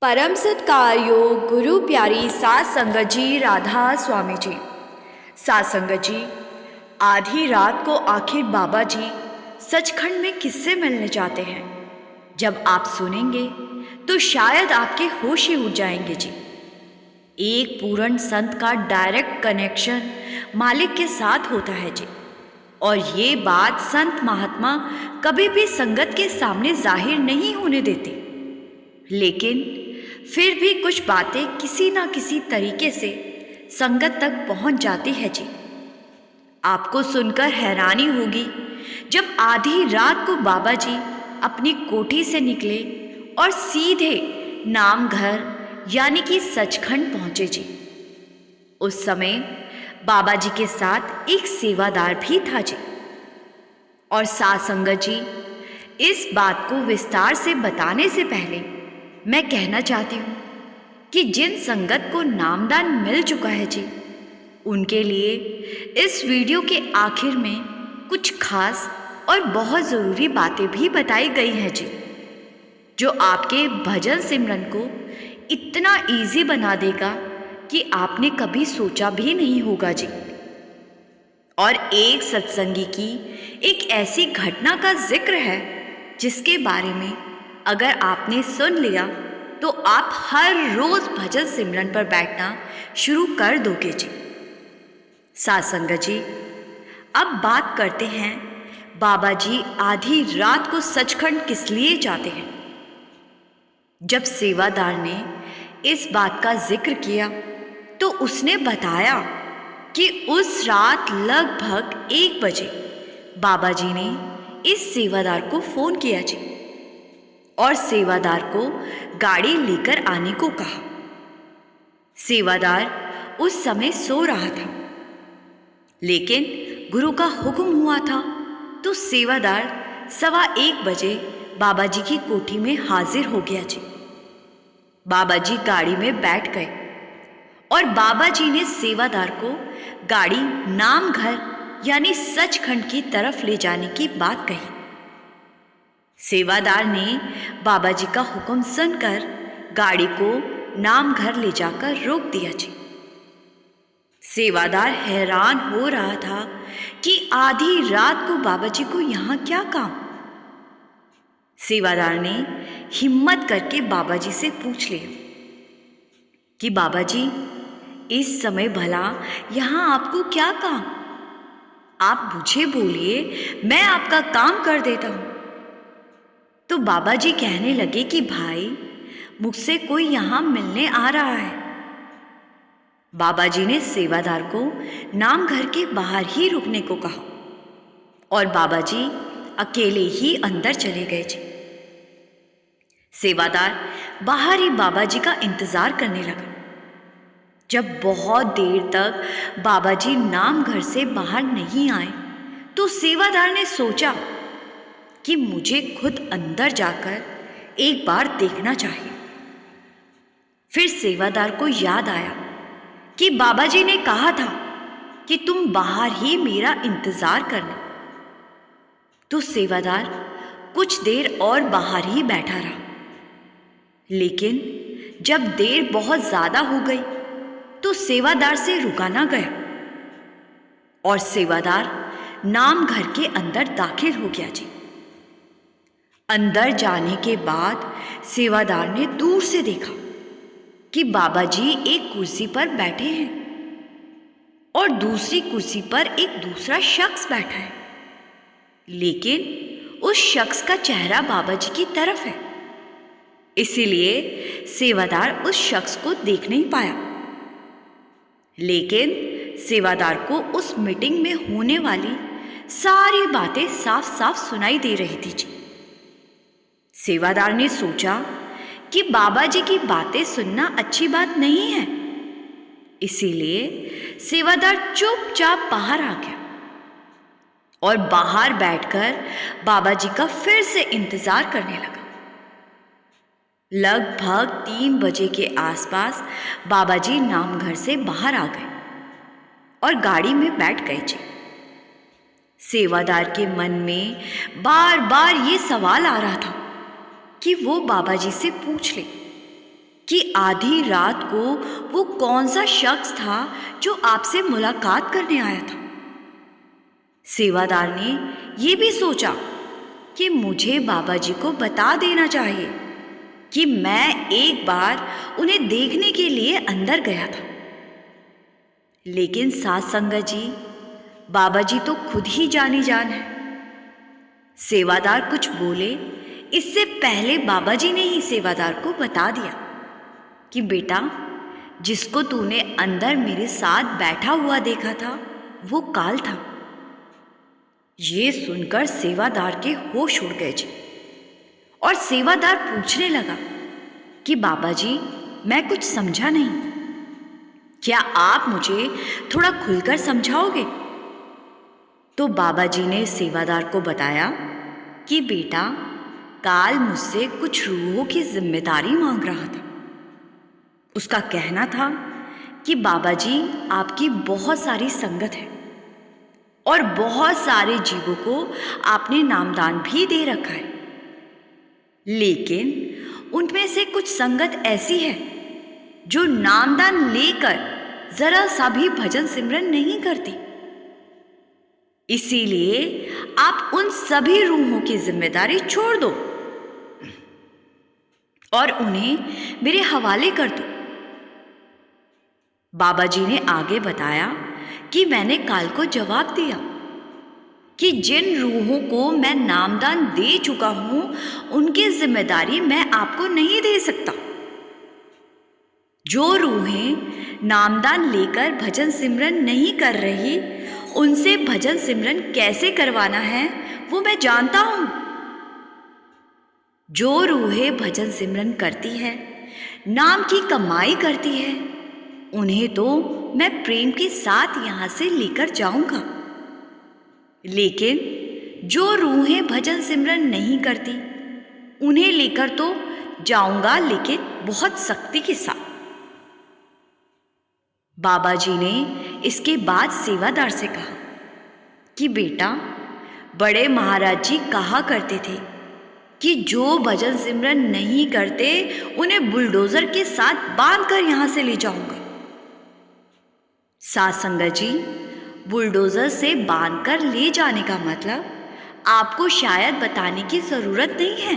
परम सत्कार योग गुरु प्यारी सात संगत जी राधा स्वामी जी। सात संगत जी, आधी रात को आखिर बाबा जी सचखंड में किससे मिलने जाते हैं? जब आप सुनेंगे तो शायद आपके होश ही उड़ जाएंगे जी। एक पूर्ण संत का डायरेक्ट कनेक्शन मालिक के साथ होता है जी, और ये बात संत महात्मा कभी भी संगत के सामने जाहिर नहीं होने देते, लेकिन फिर भी कुछ बातें किसी ना किसी तरीके से संगत तक पहुंच जाती है जी। आपको सुनकर हैरानी होगी जब आधी रात को बाबा जी अपनी कोठी से निकले और सीधे नामघर यानी कि सचखंड पहुंचे जी। उस समय बाबा जी के साथ एक सेवादार भी था जी। और सात संगत जी, इस बात को विस्तार से बताने से पहले मैं कहना चाहती हूँ कि जिन संगत को नामदान मिल चुका है जी, उनके लिए इस वीडियो के आखिर में कुछ खास और बहुत ज़रूरी बातें भी बताई गई हैं जी, जो आपके भजन सिमरन को इतना इजी बना देगा कि आपने कभी सोचा भी नहीं होगा जी। और एक सत्संगी की एक ऐसी घटना का जिक्र है जिसके बारे में अगर आपने सुन लिया तो आप हर रोज भजन सिमरन पर बैठना शुरू कर दोगे जी। सात संगत जी, अब बात करते हैं बाबा जी आधी रात को सचखंड किस लिए जाते हैं। जब सेवादार ने इस बात का जिक्र किया तो उसने बताया कि उस रात लगभग 1 बजे बाबा जी ने इस सेवादार को फोन किया जी और सेवादार को गाड़ी लेकर आने को कहा। सेवादार उस समय सो रहा था, लेकिन गुरु का हुक्म हुआ था तो सेवादार 1:15 बजे बाबा जी की कोठी में हाजिर हो गया जी। बाबा जी गाड़ी में बैठ गए और बाबा जी ने सेवादार को गाड़ी नामघर यानी सचखंड की तरफ ले जाने की बात कही। सेवादार ने बाबा जी का हुक्म सुनकर गाड़ी को नामघर ले जाकर रोक दिया जी। सेवादार हैरान हो रहा था कि आधी रात को बाबा जी को यहाँ क्या काम। सेवादार ने हिम्मत करके बाबा जी से पूछ लिया कि बाबा जी, इस समय भला यहाँ आपको क्या काम? आप मुझे बोलिए, मैं आपका काम कर देता हूँ। तो बाबा जी कहने लगे कि भाई, मुझसे कोई यहाँ मिलने आ रहा है। बाबा जी ने सेवादार को नामघर के बाहर ही रुकने को कहा और बाबा जी अकेले ही अंदर चले गए जी। सेवादार बाहर ही बाबा जी का इंतजार करने लगा। जब बहुत देर तक बाबा जी नामघर से बाहर नहीं आए तो सेवादार ने सोचा कि मुझे खुद अंदर जाकर एक बार देखना चाहिए। फिर सेवादार को याद आया कि बाबा जी ने कहा था कि तुम बाहर ही मेरा इंतजार करना। तो सेवादार कुछ देर और बाहर ही बैठा रहा, लेकिन जब देर बहुत ज्यादा हो गई तो सेवादार से रुका ना गया और सेवादार नामघर के अंदर दाखिल हो गया जी। अंदर जाने के बाद सेवादार ने दूर से देखा कि बाबा जी एक कुर्सी पर बैठे हैं और दूसरी कुर्सी पर एक दूसरा शख्स बैठा है, लेकिन उस शख्स का चेहरा बाबा जी की तरफ है, इसीलिए सेवादार उस शख्स को देख नहीं पाया। लेकिन सेवादार को उस मीटिंग में होने वाली सारी बातें साफ साफ सुनाई दे रही थी जी। सेवादार ने सोचा कि बाबा जी की बातें सुनना अच्छी बात नहीं है, इसीलिए सेवादार चुपचाप बाहर आ गया और बाहर बैठकर बाबा जी का फिर से इंतजार करने लगा। लगभग 3 बजे के आसपास बाबा जी नामघर से बाहर आ गए और गाड़ी में बैठ गए जी। सेवादार के मन में बार बार ये सवाल आ रहा था कि वो बाबा जी से पूछ ले कि आधी रात को वो कौन सा शख्स था जो आपसे मुलाकात करने आया था। सेवादार ने ये भी सोचा कि मुझे बाबा जी को बता देना चाहिए कि मैं एक बार उन्हें देखने के लिए अंदर गया था। लेकिन सात संगत जी, बाबा जी तो खुद ही जानी जान है। सेवादार कुछ बोले इससे पहले बाबा जी ने ही सेवादार को बता दिया कि बेटा, जिसको तूने अंदर मेरे साथ बैठा हुआ देखा था वो काल था। ये सुनकर सेवादार के होश उड़ गए जी, और सेवादार पूछने लगा कि बाबा जी, मैं कुछ समझा नहीं, क्या आप मुझे थोड़ा खुलकर समझाओगे? तो बाबा जी ने सेवादार को बताया कि बेटा, काल मुझसे कुछ रूहों की जिम्मेदारी मांग रहा था। उसका कहना था कि बाबा जी, आपकी बहुत सारी संगत है और बहुत सारे जीवों को आपने नामदान भी दे रखा है, लेकिन उनमें से कुछ संगत ऐसी है जो नामदान लेकर जरा सा भी भजन सिमरन नहीं करती। इसीलिए आप उन सभी रूहों की जिम्मेदारी छोड़ दो और उन्हें मेरे हवाले कर दो। बाबा जी ने आगे बताया कि मैंने काल को जवाब दिया कि जिन रूहों को मैं नामदान दे चुका हूं उनकी जिम्मेदारी मैं आपको नहीं दे सकता। जो रूहें नामदान लेकर भजन सिमरन नहीं कर रही, उनसे भजन सिमरन कैसे करवाना है वो मैं जानता हूं। जो रूहें भजन सिमरन करती है, नाम की कमाई करती है, उन्हें तो मैं प्रेम के साथ यहां से लेकर जाऊंगा। लेकिन जो रूहें भजन सिमरन नहीं करती, उन्हें लेकर तो जाऊंगा, लेकिन बहुत सख्ती के साथ। बाबा जी ने इसके बाद सेवादार से कहा कि बेटा, बड़े महाराज जी कहा करते थे कि जो भजन सिमरन नहीं करते उन्हें बुलडोजर के साथ बांधकर यहां से ले जाऊंगा। सात संगत जी, बुलडोजर से बांधकर ले जाने का मतलब आपको शायद बताने की जरूरत नहीं है।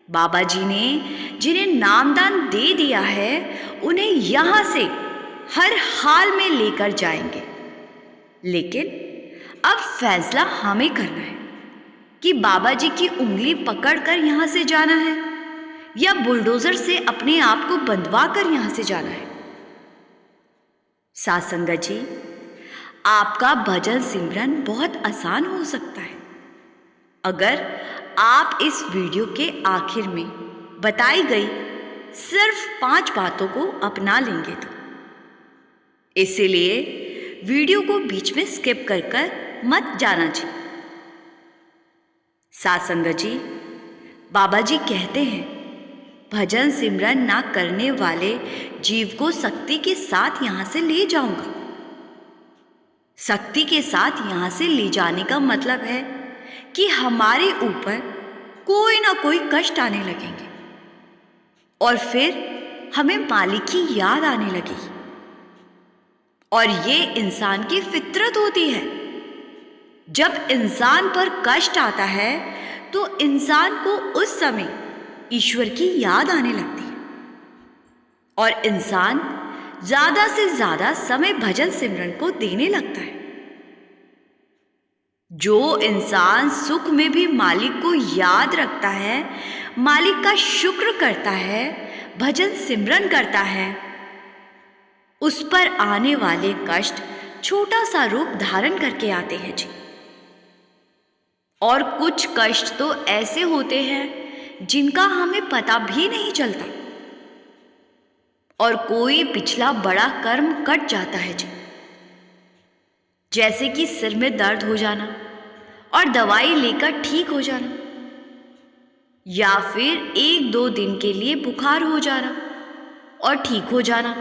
बाबा जी ने जिन्हें नामदान दे दिया है उन्हें यहां से हर हाल में लेकर जाएंगे। लेकिन अब फैसला हमें करना है कि बाबा जी की उंगली पकड़कर यहां से जाना है या बुलडोजर से अपने आप को बंधवा कर यहां से जाना है। सात संगत जी, आपका भजन सिमरन बहुत आसान हो सकता है अगर आप इस वीडियो के आखिर में बताई गई सिर्फ 5 बातों को अपना लेंगे तो। इसीलिए वीडियो को बीच में स्किप कर मत जाना जी। सात संगत जी, बाबा जी कहते हैं भजन सिमरन ना करने वाले जीव को शक्ति के साथ यहां से ले जाऊंगा। शक्ति के साथ यहां से ले जाने का मतलब है कि हमारे ऊपर कोई ना कोई कष्ट आने लगेंगे और फिर हमें मालिक की याद आने लगेगी। और ये इंसान की फितरत होती है। जब इंसान पर कष्ट आता है तो इंसान को उस समय ईश्वर की याद आने लगती है और इंसान ज्यादा से ज्यादा समय भजन सिमरन को देने लगता है। जो इंसान सुख में भी मालिक को याद रखता है, मालिक का शुक्र करता है, भजन सिमरन करता है, उस पर आने वाले कष्ट छोटा सा रूप धारण करके आते हैं जी। और कुछ कष्ट तो ऐसे होते हैं जिनका हमें पता भी नहीं चलता और कोई पिछला बड़ा कर्म कट जाता है जी। जैसे कि सिर में दर्द हो जाना और दवाई लेकर ठीक हो जाना, या फिर 1-2 दिन के लिए बुखार हो जाना और ठीक हो जाना।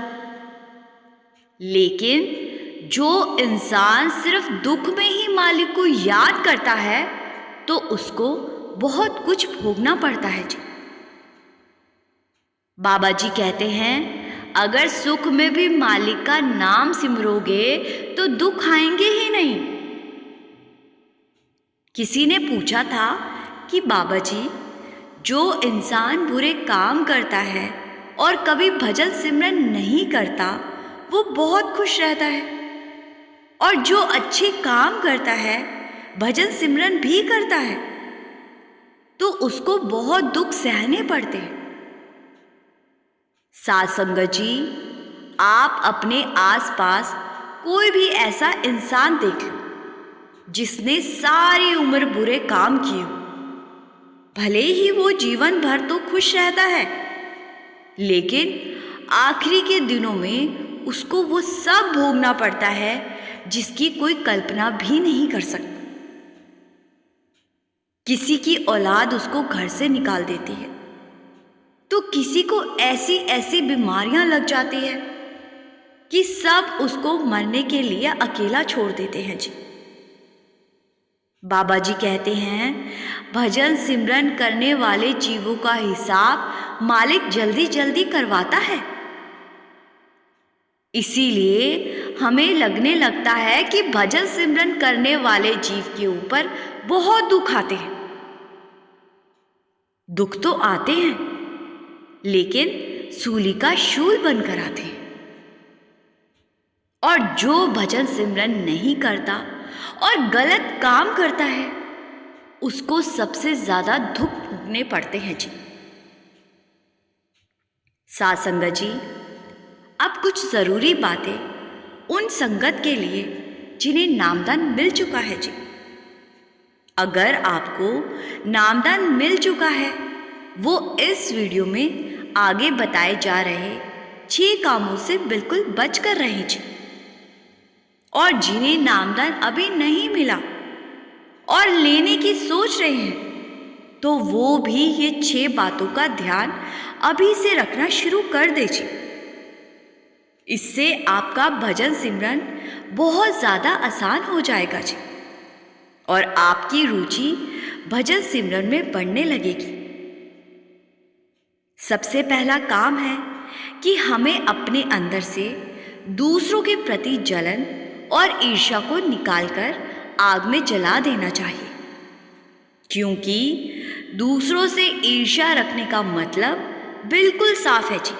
लेकिन जो इंसान सिर्फ दुख में ही मालिक को याद करता है तो उसको बहुत कुछ भोगना पड़ता है जी। बाबा जी कहते हैं, अगर सुख में भी मालिक का नाम सिमरोगे तो दुख आएंगे ही नहीं। किसी ने पूछा था कि बाबा जी, जो इंसान बुरे काम करता है और कभी भजन सिमरन नहीं करता वो बहुत खुश रहता है, और जो अच्छे काम करता है, भजन सिमरन भी करता है, तो उसको बहुत दुख सहने पड़ते हैं। साध संगत जी, आप अपने आसपास कोई भी ऐसा इंसान देख लो जिसने सारी उम्र बुरे काम किए हो। भले ही वो जीवन भर तो खुश रहता है, लेकिन आखिरी के दिनों में उसको वो सब भोगना पड़ता है जिसकी कोई कल्पना भी नहीं कर सकता। किसी की औलाद उसको घर से निकाल देती है, तो किसी को ऐसी ऐसी बीमारियां लग जाती है कि सब उसको मरने के लिए अकेला छोड़ देते हैं जी। बाबा जी कहते हैं, भजन सिमरन करने वाले जीवों का हिसाब मालिक जल्दी जल्दी करवाता है। इसीलिए हमें लगने लगता है कि भजन सिमरन करने वाले जीव के ऊपर बहुत दुख आते हैं। दुख तो आते हैं, लेकिन सूली का शूल बनकर आते हैं। और जो भजन सिमरन नहीं करता और गलत काम करता है, उसको सबसे ज्यादा दुख भोगने पड़ते हैं जी। साध संगत जी, अब कुछ जरूरी बातें उन संगत के लिए जिन्हें नामदान मिल चुका है जी। अगर आपको नामदान मिल चुका है, वो इस वीडियो में आगे बताए जा रहे 6 कामों से बिल्कुल बच कर रहें जी। और जिन्हें नामदान अभी नहीं मिला और लेने की सोच रहे हैं, तो वो भी ये 6 बातों का ध्यान अभी से रखना शुरू कर दीजिए। इससे आपका भजन सिमरन बहुत ज़्यादा आसान हो जाएगा जी, और आपकी रुचि भजन सिमरन में बढ़ने लगेगी। सबसे पहला काम है कि हमें अपने अंदर से दूसरों के प्रति जलन और ईर्ष्या को निकालकर आग में जला देना चाहिए, क्योंकि दूसरों से ईर्ष्या रखने का मतलब बिल्कुल साफ है जी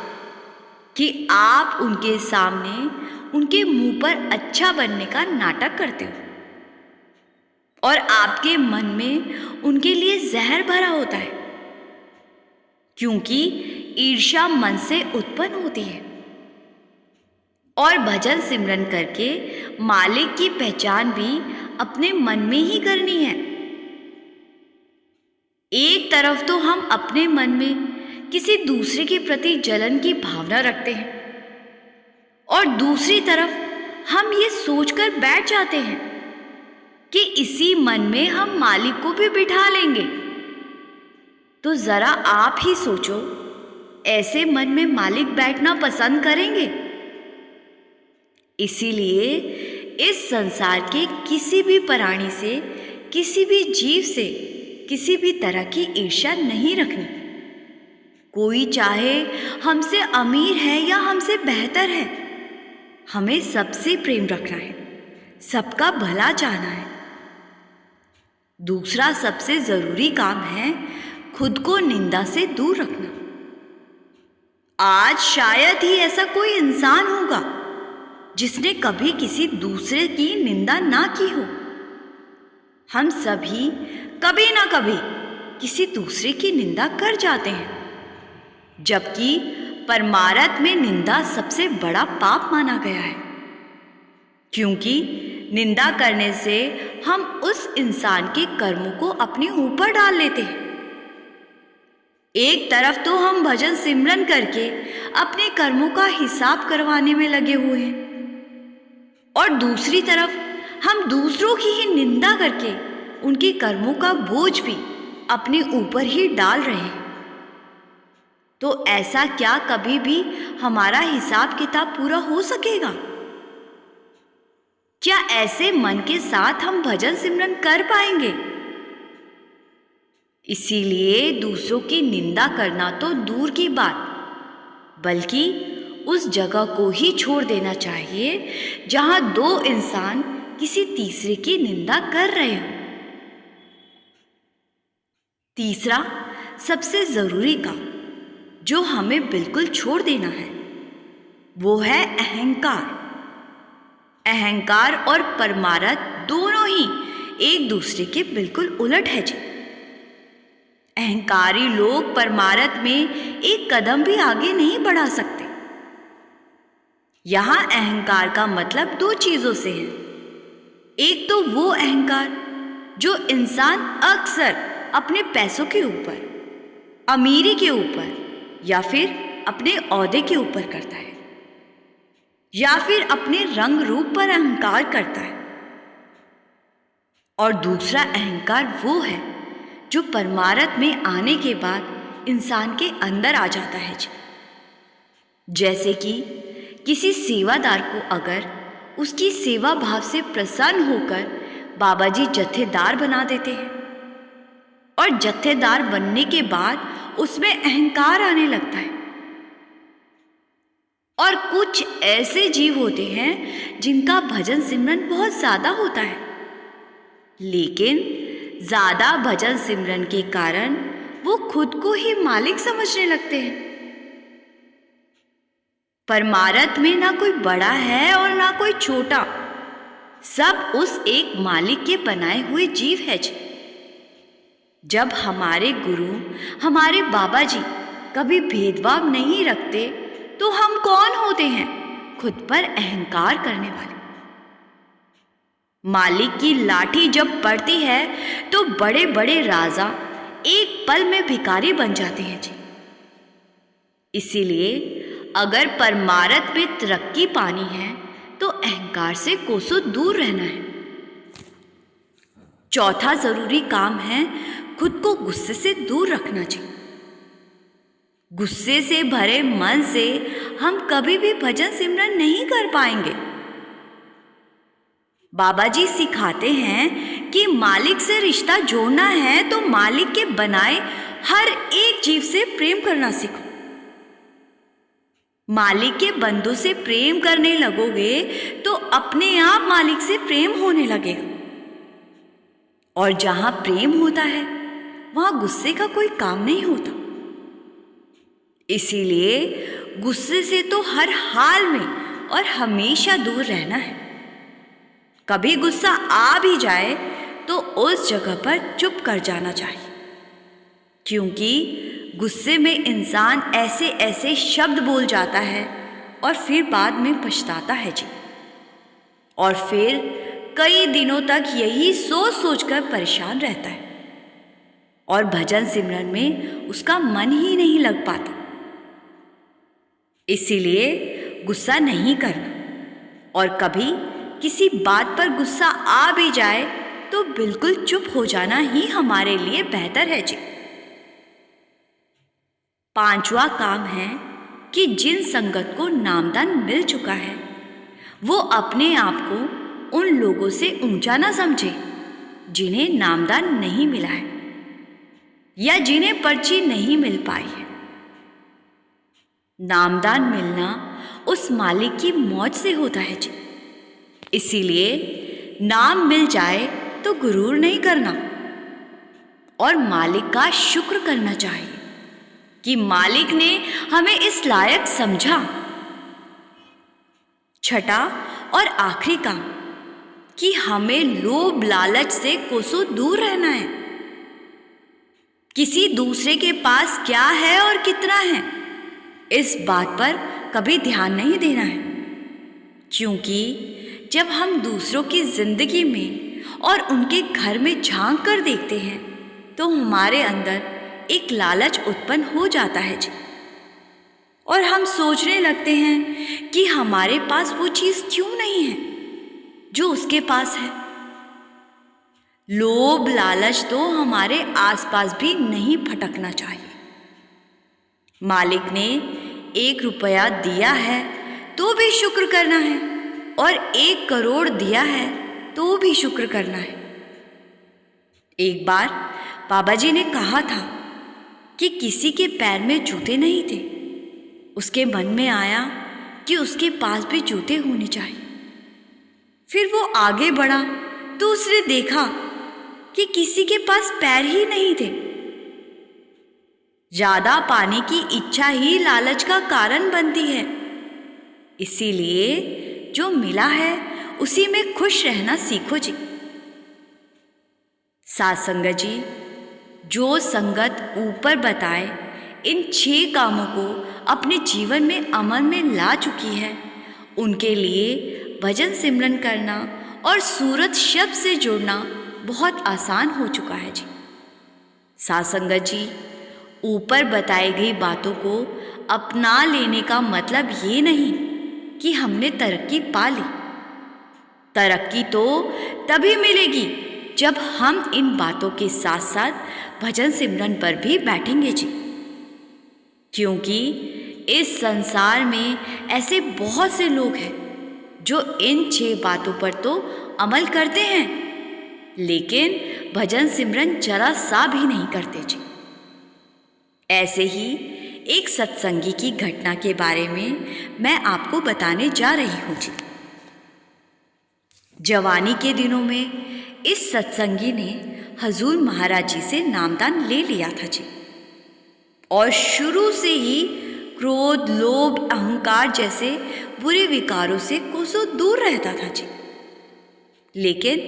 कि आप उनके सामने उनके मुंह पर अच्छा बनने का नाटक करते हो और आपके मन में उनके लिए जहर भरा होता है, क्योंकि ईर्ष्या मन से उत्पन्न होती है। और भजन सिमरन करके मालिक की पहचान भी अपने मन में ही करनी है। एक तरफ तो हम अपने मन में किसी दूसरे के प्रति जलन की भावना रखते हैं, और दूसरी तरफ हम ये सोचकर बैठ जाते हैं कि इसी मन में हम मालिक को भी बिठा लेंगे। तो जरा आप ही सोचो, ऐसे मन में मालिक बैठना पसंद करेंगे? इसीलिए इस संसार के किसी भी प्राणी से, किसी भी जीव से किसी भी तरह की ईर्ष्या नहीं रखनी। कोई चाहे हमसे अमीर है या हमसे बेहतर है, हमें सबसे प्रेम रखना है, सबका भला चाहना है। दूसरा सबसे जरूरी काम है खुद को निंदा से दूर रखना। आज शायद ही ऐसा कोई इंसान होगा जिसने कभी किसी दूसरे की निंदा ना की हो। हम सभी कभी ना कभी किसी दूसरे की निंदा कर जाते हैं, जबकि परमार्थ में निंदा सबसे बड़ा पाप माना गया है, क्योंकि निंदा करने से हम उस इंसान के कर्मों को अपने ऊपर डाल लेते हैं। एक तरफ तो हम भजन सिमरन करके अपने कर्मों का हिसाब करवाने में लगे हुए हैं, और दूसरी तरफ हम दूसरों की ही निंदा करके उनके कर्मों का बोझ भी अपने ऊपर ही डाल रहे हैं। तो ऐसा क्या कभी भी हमारा हिसाब किताब पूरा हो सकेगा? क्या ऐसे मन के साथ हम भजन सिमरन कर पाएंगे? इसीलिए दूसरों की निंदा करना तो दूर की बात, बल्कि उस जगह को ही छोड़ देना चाहिए जहां दो इंसान किसी तीसरे की निंदा कर रहे हो। तीसरा सबसे जरूरी काम जो हमें बिल्कुल छोड़ देना है वो है अहंकार। अहंकार और परमारथ दोनों ही एक दूसरे के बिल्कुल उलट है जी। अहंकारी लोग परमारथ में एक कदम भी आगे नहीं बढ़ा सकते। यहां अहंकार का मतलब दो चीजों से है। एक तो वो अहंकार जो इंसान अक्सर अपने पैसों के ऊपर, अमीरी के ऊपर या फिर अपने ओहदे के ऊपर करता है, या फिर अपने रंग रूप पर अहंकार करता है। और दूसरा अहंकार वो है जो परमारथ में आने के बाद इंसान के अंदर आ जाता है जी। जैसे कि किसी सेवादार को अगर उसकी सेवा भाव से प्रसन्न होकर बाबा जी जत्थेदार बना देते हैं और जत्थेदार बनने के बाद उसमें अहंकार आने लगता है। और कुछ ऐसे जीव होते हैं जिनका भजन सिमरन बहुत ज्यादा होता है, लेकिन ज्यादा भजन सिमरन के कारण वो खुद को ही मालिक समझने लगते हैं। परमारथ में ना कोई बड़ा है और ना कोई छोटा, सब उस एक मालिक के बनाए हुए जीव है जी। जब हमारे गुरु, हमारे बाबा जी कभी भेदभाव नहीं रखते तो हम कौन होते हैं खुद पर अहंकार करने वाले। मालिक की लाठी जब पड़ती है तो बड़े बड़े राजा एक पल में भिखारी बन जाते हैं जी। इसीलिए अगर परमारथ में तरक्की पानी है तो अहंकार से कोसों दूर रहना है। चौथा जरूरी काम है खुद को गुस्से से दूर रखना चाहिए। गुस्से से भरे मन से हम कभी भी भजन सिमरन नहीं कर पाएंगे। बाबा जी सिखाते हैं कि मालिक से रिश्ता जोड़ना है तो मालिक के बनाए हर एक जीव से प्रेम करना सीखो। मालिक के बंदों से प्रेम करने लगोगे तो अपने आप मालिक से प्रेम होने लगेगा। और जहां प्रेम होता है वहां गुस्से का कोई काम नहीं होता। इसीलिए गुस्से से तो हर हाल में और हमेशा दूर रहना है। कभी गुस्सा आ भी जाए तो उस जगह पर चुप कर जाना चाहिए, क्योंकि गुस्से में इंसान ऐसे ऐसे शब्द बोल जाता है और फिर बाद में पछताता है जी। और फिर कई दिनों तक यही सोच सोचकर परेशान रहता है और भजन सिमरन में उसका मन ही नहीं लग पाता। इसीलिए गुस्सा नहीं करना, और कभी किसी बात पर गुस्सा आ भी जाए तो बिल्कुल चुप हो जाना ही हमारे लिए बेहतर है जी। पांचवा काम है कि जिन संगत को नामदान मिल चुका है वो अपने आप को उन लोगों से ऊंचा ना समझे जिन्हें नामदान नहीं मिला है या जिन्हें पर्ची नहीं मिल पाई है। नामदान मिलना उस मालिक की मौज से होता है जी। इसीलिए नाम मिल जाए तो गुरूर नहीं करना और मालिक का शुक्र करना चाहिए कि मालिक ने हमें इस लायक समझा। छठा और आखिरी काम कि हमें लोभ लालच से कोसों दूर रहना है। किसी दूसरे के पास क्या है और कितना है इस बात पर कभी ध्यान नहीं देना है, क्योंकि जब हम दूसरों की जिंदगी में और उनके घर में झांक कर देखते हैं तो हमारे अंदर एक लालच उत्पन्न हो जाता है जी। और हम सोचने लगते हैं कि हमारे पास वो चीज़ क्यों नहीं है जो उसके पास है। लोभ लालच तो हमारे आसपास भी नहीं फटकना चाहिए। मालिक ने 1 रुपया दिया है तो भी शुक्र करना है, और 1 करोड़ दिया है तो भी शुक्र करना है। एक बार बाबा जी ने कहा था कि किसी के पैर में जूते नहीं थे उसके मन में आया कि उसके पास भी जूते होने चाहिए। फिर वो आगे बढ़ा तो उसने देखा कि किसी के पास पैर ही नहीं थे। ज्यादा पाने की इच्छा ही लालच का कारण बनती है, इसीलिए जो मिला है उसी में खुश रहना सीखो जी। साथ संगत जी, जो संगत ऊपर बताए इन 6 कामों को अपने जीवन में अमल में ला चुकी है, उनके लिए भजन सिमरन करना और सूरत शब्द से जुड़ना बहुत आसान हो चुका है जी। साथ संगत जी, ऊपर बताई गई बातों को अपना लेने का मतलब ये नहीं कि हमने तरक्की पा ली। तरक्की तो तभी मिलेगी जब हम इन बातों के साथ साथ भजन सिमरन पर भी बैठेंगे जी। क्योंकि इस संसार में ऐसे बहुत से लोग हैं जो इन 6 बातों पर तो अमल करते हैं, लेकिन भजन सिमरन जरा सा भी नहीं करते जी। ऐसे ही एक सत्संगी की घटना के बारे में मैं आपको बताने जा रही हूँ जी। जवानी के दिनों में इस सत्संगी ने हजूर महाराज जी से नामदान ले लिया था जी, और शुरू से ही क्रोध, लोभ, अहंकार जैसे बुरे विकारों से कोसों दूर रहता था जी। लेकिन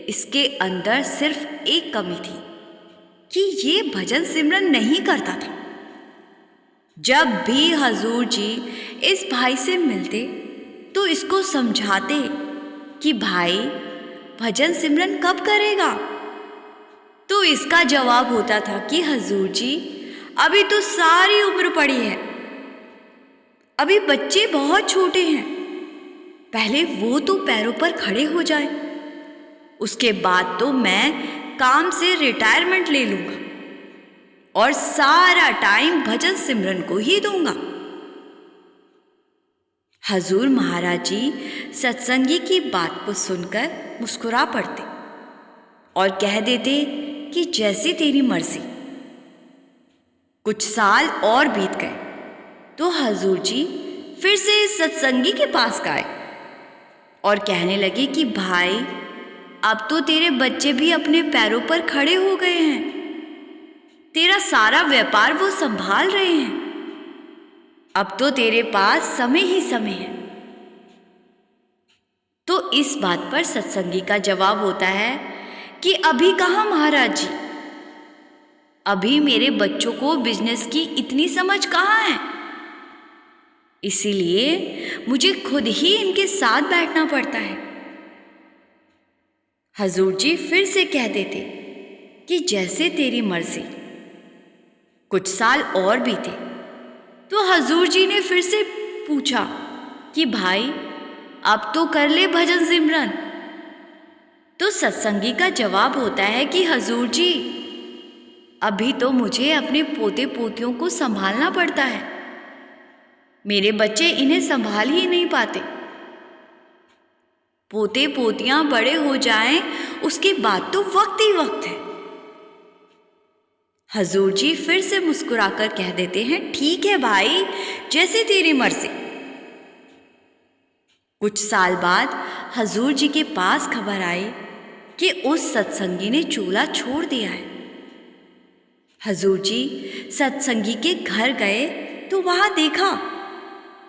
इसके अंदर सिर्फ एक कमी थी कि ये भजन सिमरन नहीं करता था। जब भी हजूर जी इस भाई से मिलते तो इसको समझाते कि भाई भजन सिमरन कब करेगा, तो इसका जवाब होता था कि हजूर जी अभी तो सारी उम्र पड़ी है, अभी बच्चे बहुत छोटे हैं, पहले वो तो पैरों पर खड़े हो जाए, उसके बाद तो मैं काम से रिटायरमेंट ले लूंगा और सारा टाइम भजन सिमरन को ही दूंगा। हजूर महाराज जी सत्संगी की बात को सुनकर मुस्कुरा पड़ते और कह देते कि जैसी तेरी मर्जी। कुछ साल और बीत गए तो हजूर जी फिर से इस सत्संगी के पास गए और कहने लगे कि भाई अब तो तेरे बच्चे भी अपने पैरों पर खड़े हो गए हैं, तेरा सारा व्यापार वो संभाल रहे हैं, अब तो तेरे पास समय ही समय है। तो इस बात पर सत्संगी का जवाब होता है कि अभी कहाँ महाराज जी, अभी मेरे बच्चों को बिजनेस की इतनी समझ कहाँ है, इसीलिए मुझे खुद ही इनके साथ बैठना पड़ता है। हजूर जी फिर से कह देते कि जैसे तेरी मर्जी। कुछ साल और बीते तो हजूर जी ने फिर से पूछा कि भाई अब तो कर ले भजन सिमरन। तो सत्संगी का जवाब होता है कि हजूर जी अभी तो मुझे अपने पोते पोतियों को संभालना पड़ता है, मेरे बच्चे इन्हें संभाल ही नहीं पाते, पोते पोतियां बड़े हो जाएं उसके बाद तो वक्त ही वक्त है। हजूर जी फिर से मुस्कुराकर कह देते हैं ठीक है भाई, जैसे तेरी मर्जी। कुछ साल बाद हजूर जी के पास खबर आई कि उस सत्संगी ने चूल्हा छोड़ दिया है। हजूर जी सत्संगी के घर गए तो वहां देखा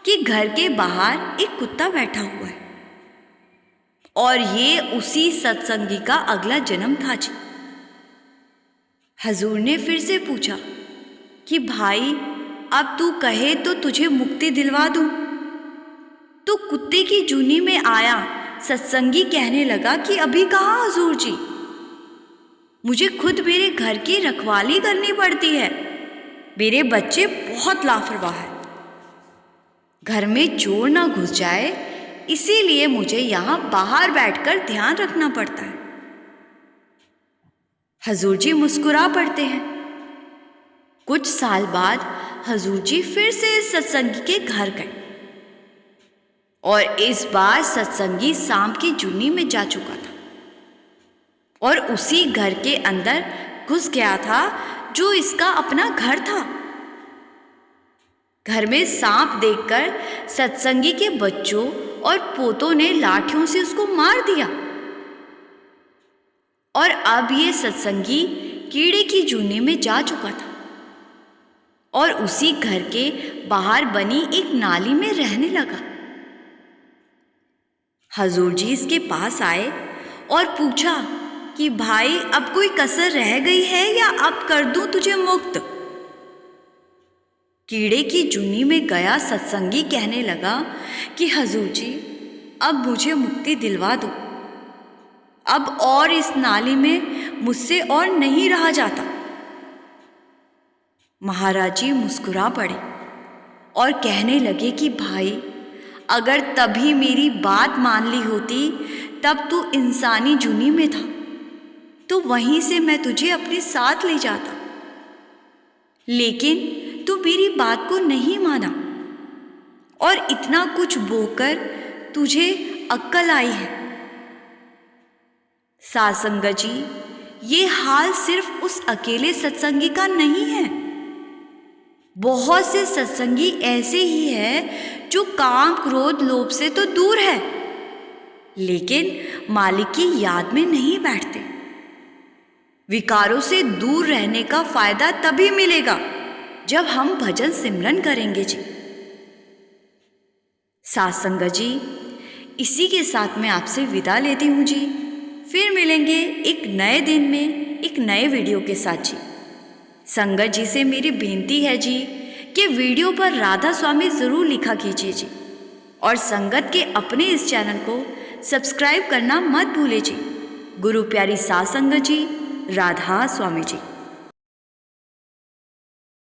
कि घर के बाहर एक कुत्ता बैठा हुआ है और ये उसी सत्संगी का अगला जन्म था जी। हजूर ने फिर से पूछा कि भाई अब तू कहे तो तुझे मुक्ति दिलवा दूं। तो कुत्ते की जूनी में आया सत्संगी कहने लगा कि अभी कहाँ हजूर जी, मुझे खुद मेरे घर की रखवाली करनी पड़ती है, मेरे बच्चे बहुत लापरवाह हैं, घर में चोर ना घुस जाए इसीलिए मुझे यहाँ बाहर बैठकर ध्यान रखना पड़ता है। हजूर जी मुस्कुरा पड़ते हैं। कुछ साल बाद हजूर जी फिर से इस सत्संगी के घर गए और इस बार सत्संगी सांप की जुन्नी में जा चुका था और उसी घर के अंदर घुस गया था जो इसका अपना घर था। घर में सांप देखकर सत्संगी के बच्चों और पोतों ने लाठियों से उसको मार दिया और अब ये सत्संगी कीड़े की जूनी में जा चुका था और उसी घर के बाहर बनी एक नाली में रहने लगा। हजूर जी इसके पास आए और पूछा कि भाई अब कोई कसर रह गई है या अब कर दूं तुझे मुक्त। कीड़े की जूनी में गया सत्संगी कहने लगा कि हजूर जी अब मुझे मुक्ति दिलवा दो, अब और इस नाली में मुझसे और नहीं रहा जाता। महाराज जी मुस्कुरा पड़े और कहने लगे कि भाई अगर तभी मेरी बात मान ली होती तब तू इंसानी जूनी में था तो वहीं से मैं तुझे अपने साथ ले जाता, लेकिन तू मेरी बात को नहीं माना और इतना कुछ बोकर तुझे अक्ल आई है। साध संगत जी, ये हाल सिर्फ उस अकेले सत्संगी का नहीं है, बहुत से सत्संगी ऐसे ही है जो काम क्रोध लोभ से तो दूर है लेकिन मालिक की याद में नहीं बैठते। विकारों से दूर रहने का फायदा तभी मिलेगा जब हम भजन सिमरन करेंगे जी। साध संगत जी, इसी के साथ मैं आपसे विदा लेती हूँ जी। फिर मिलेंगे एक नए दिन में एक नए वीडियो के साथ जी। संगत जी से मेरी बेनती है जी कि वीडियो पर राधा स्वामी ज़रूर लिखा कीजिए जी और संगत के अपने इस चैनल को सब्सक्राइब करना मत भूलिए जी। गुरु प्यारी साध संगत जी, राधा स्वामी जी।